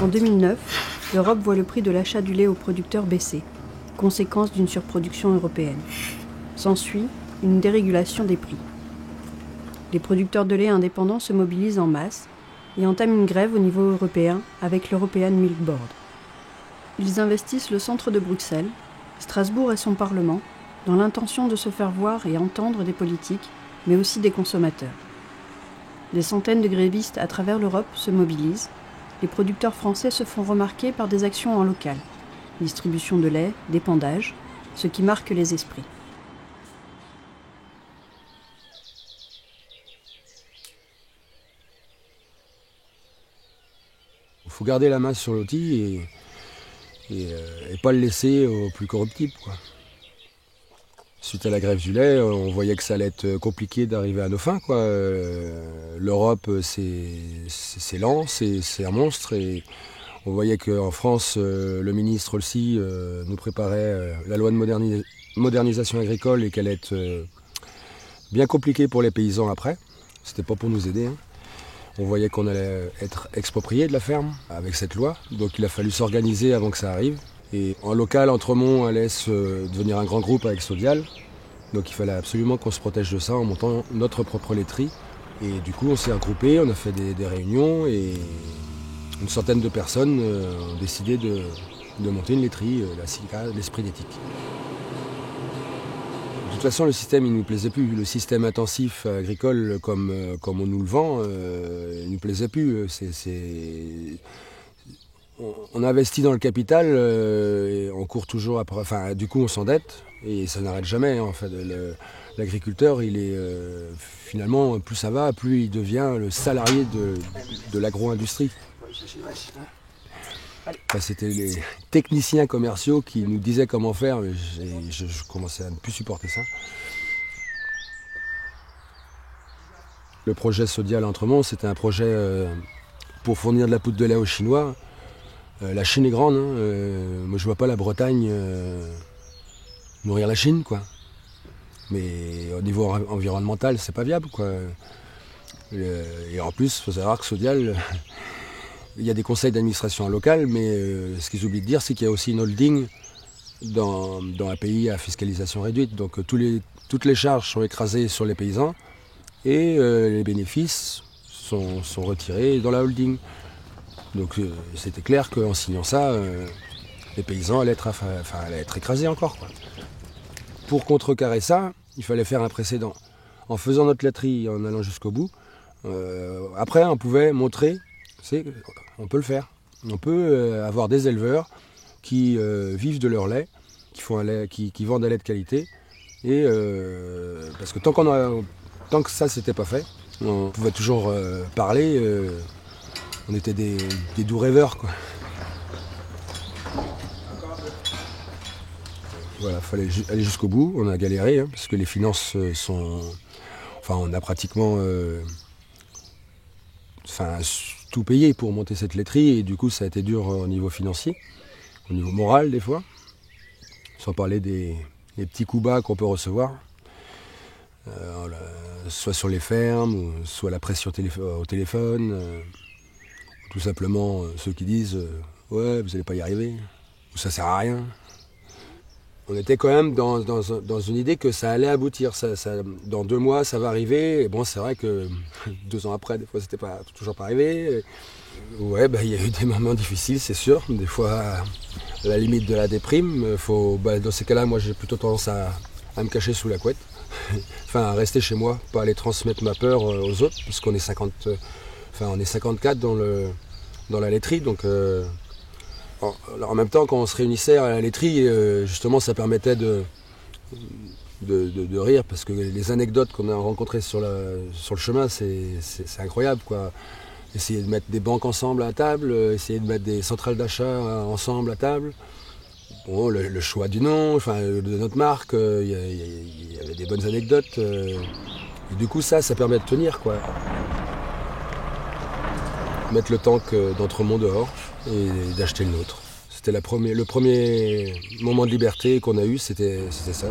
En 2009, l'Europe voit le prix de l'achat du lait aux producteurs baisser, conséquence d'une surproduction européenne. S'ensuit une dérégulation des prix. Les producteurs de lait indépendants se mobilisent en masse et entament une grève au niveau européen avec l'European Milk Board. Ils investissent le centre de Bruxelles, Strasbourg et son Parlement, dans l'intention de se faire voir et entendre des politiques, mais aussi des consommateurs. Des centaines de grévistes à travers l'Europe se mobilisent. Les producteurs français se font remarquer par des actions en local, distribution de lait, d'épandage, ce qui marque les esprits. Il faut garder la main sur l'outil et pas le laisser aux plus corruptibles, quoi. Suite à la grève du lait, on voyait que ça allait être compliqué d'arriver à nos fins, quoi. L'Europe, c'est lent, c'est un monstre. Et on voyait qu'en France, le ministre aussi nous préparait la loi de modernisation agricole et qu'elle allait être bien compliquée pour les paysans après. C'était pas pour nous aider, hein. On voyait qu'on allait être exproprié de la ferme avec cette loi. Donc il a fallu s'organiser avant que ça arrive. Et en local, Entremont allait devenir un grand groupe avec Sodial. Donc il fallait absolument qu'on se protège de ça en montant notre propre laiterie. Et du coup, on s'est regroupés, on a fait des réunions et une centaine de personnes ont décidé de monter une laiterie, la Silica, l'Esprit d'éthique. De toute façon, le système, il ne nous plaisait plus. Le système intensif agricole, comme on nous le vend, il ne nous plaisait plus. On investit dans le capital et on court toujours après. Enfin, du coup, on s'endette et ça n'arrête jamais. En fait, l'agriculteur, il est finalement, plus ça va, plus il devient le salarié de l'agro-industrie. Enfin, c'était les techniciens commerciaux qui nous disaient comment faire. Mais je commençais à ne plus supporter ça. Le projet Sodial Entremont, c'était un projet pour fournir de la poudre de lait aux Chinois. La Chine est grande, hein. Moi je vois pas la Bretagne nourrir la Chine, quoi. Mais au niveau environnemental, c'est pas viable, quoi. Et en plus, il faut savoir que Sodial, il y a des conseils d'administration locale, mais ce qu'ils oublient de dire, c'est qu'il y a aussi une holding dans un pays à fiscalisation réduite. Donc toutes les charges sont écrasées sur les paysans et les bénéfices sont retirés dans la holding. Donc c'était clair qu'en signant ça, les paysans allaient être écrasés encore, quoi. Pour contrecarrer ça, il fallait faire un précédent. En faisant notre laiterie, en allant jusqu'au bout, après on pouvait montrer, on peut le faire. On peut avoir des éleveurs qui vivent de leur lait, qui vendent un lait de qualité. Et parce que tant que ça c'était pas fait, on pouvait toujours parler. On était des doux rêveurs, quoi. Voilà, fallait aller jusqu'au bout. On a galéré, hein, parce que les finances sont... Enfin, on a pratiquement tout payé pour monter cette laiterie. Et du coup, ça a été dur au niveau financier, au niveau moral des fois. Sans parler des petits coups bas qu'on peut recevoir. Soit sur les fermes, ou soit la pression au téléphone. Tout simplement ceux qui disent ouais, vous n'allez pas y arriver, ou ça sert à rien. On était quand même dans une idée que ça allait aboutir. Dans 2 mois, ça va arriver. Et bon, c'est vrai que 2 ans après, des fois, c'était toujours pas arrivé. Ouais, il y a eu des moments difficiles, c'est sûr. Des fois, à la limite de la déprime. Dans ces cas-là, moi, j'ai plutôt tendance à me cacher sous la couette. Enfin, à rester chez moi, pas aller transmettre ma peur aux autres, puisqu'on est on est 54 dans la laiterie. Donc, en même temps, quand on se réunissait à la laiterie, justement, ça permettait de rire, parce que les anecdotes qu'on a rencontrées sur le chemin, c'est incroyable, quoi. Essayer de mettre des banques ensemble à table, essayer de mettre des centrales d'achat ensemble à table. Bon, le choix du nom, de notre marque, il y avait des bonnes anecdotes. Et du coup, ça permet de tenir, quoi. Mettre le tank d'Entremont dehors et d'acheter le nôtre. C'était le premier moment de liberté qu'on a eu, c'était ça.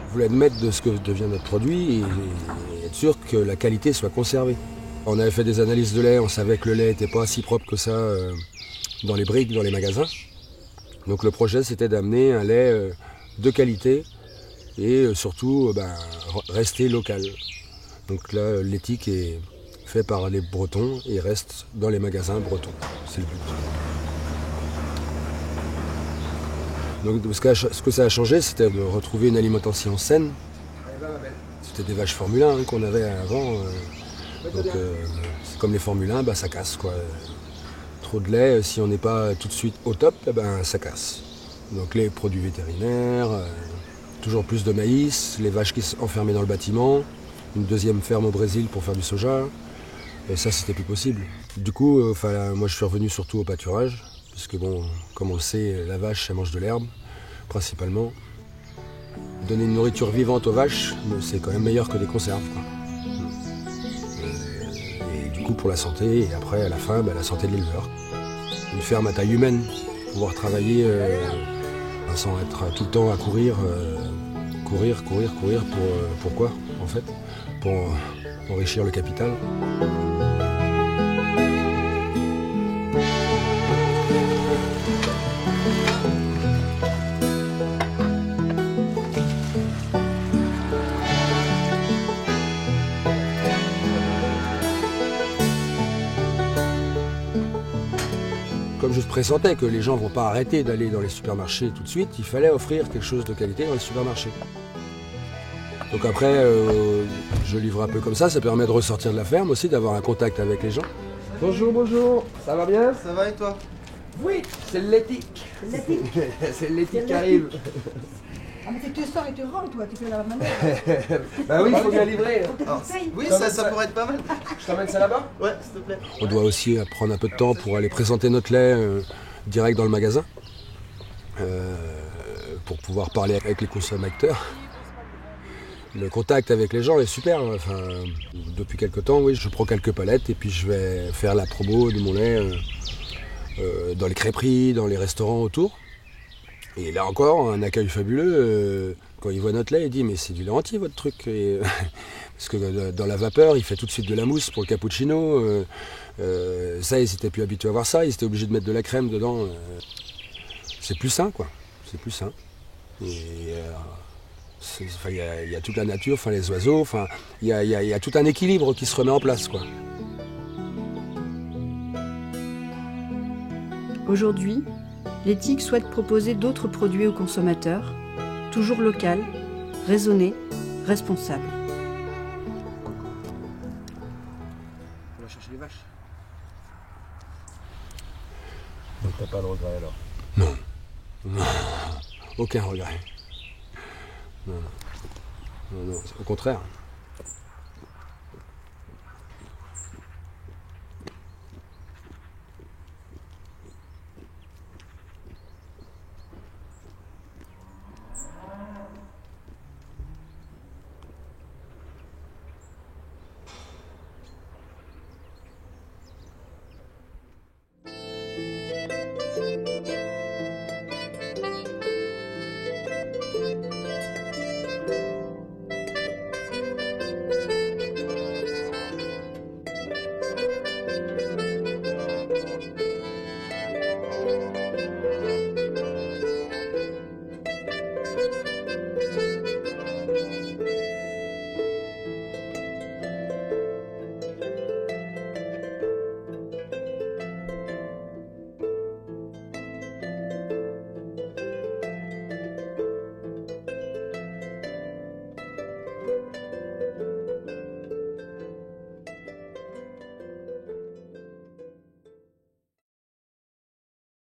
On voulait admettre de ce que devient notre produit et être sûr que la qualité soit conservée. On avait fait des analyses de lait, on savait que le lait n'était pas si propre que ça dans les briques, dans les magasins. Donc le projet, c'était d'amener un lait de qualité et surtout rester local. Donc là, l'éthique est fait par les Bretons et reste dans les magasins bretons. C'est le but. Donc ce que ça a changé, c'était de retrouver une alimentation saine. C'était des vaches Formule 1 qu'on avait avant. Donc c'est comme les Formule 1, ça casse, quoi. Trop de lait, si on n'est pas tout de suite au top, ça casse. Donc les produits vétérinaires, toujours plus de maïs, les vaches qui sont enfermées dans le bâtiment, une deuxième ferme au Brésil pour faire du soja. Et ça, c'était plus possible. Du coup, moi je suis revenu surtout au pâturage, puisque comme on le sait, la vache, elle mange de l'herbe, principalement. Donner une nourriture vivante aux vaches, c'est quand même meilleur que des conserves, quoi. Et du coup, pour la santé, et après, à la fin, la santé de l'éleveur. Une ferme à taille humaine, pouvoir travailler sans être tout le temps à courir. Pourquoi, en fait? Pour enrichir le capital. Comme je pressentais que les gens ne vont pas arrêter d'aller dans les supermarchés tout de suite, il fallait offrir quelque chose de qualité dans les supermarchés. Donc après, je livre un peu comme ça permet de ressortir de la ferme aussi, d'avoir un contact avec les gens. Bonjour, ça va bien? Ça va et toi? Oui, c'est l'éthique. C'est l'éthique qui arrive. Ah mais tu sors et tu rentres toi, tu fais la manœuvre. Bah oui, il faut bien livrer. Oui, ça pourrait être pas mal. Je t'emmène ça là-bas? Ouais, s'il te plaît. On doit aussi prendre un peu de temps pour aller présenter notre lait direct dans le magasin, pour pouvoir parler avec les consommateurs. Le contact avec les gens est super. Depuis quelques temps, oui, je prends quelques palettes et puis je vais faire la promo de mon lait dans les crêperies, dans les restaurants autour. Et là encore, un accueil fabuleux. Quand il voit notre lait, il dit « mais c'est du lait entier votre truc ». Parce que dans la vapeur, il fait tout de suite de la mousse pour le cappuccino. Ça, ils n'étaient plus habitués à voir ça. Ils étaient obligés de mettre de la crème dedans. C'est plus sain, quoi. C'est plus sain. Il y a toute la nature, les oiseaux. Il y a tout un équilibre qui se remet en place, quoi. Aujourd'hui, l'éthique souhaite proposer d'autres produits aux consommateurs, toujours local, raisonné, responsable. On va chercher les vaches. Donc t'as pas de regret alors? Non. Aucun regret. Non, au contraire.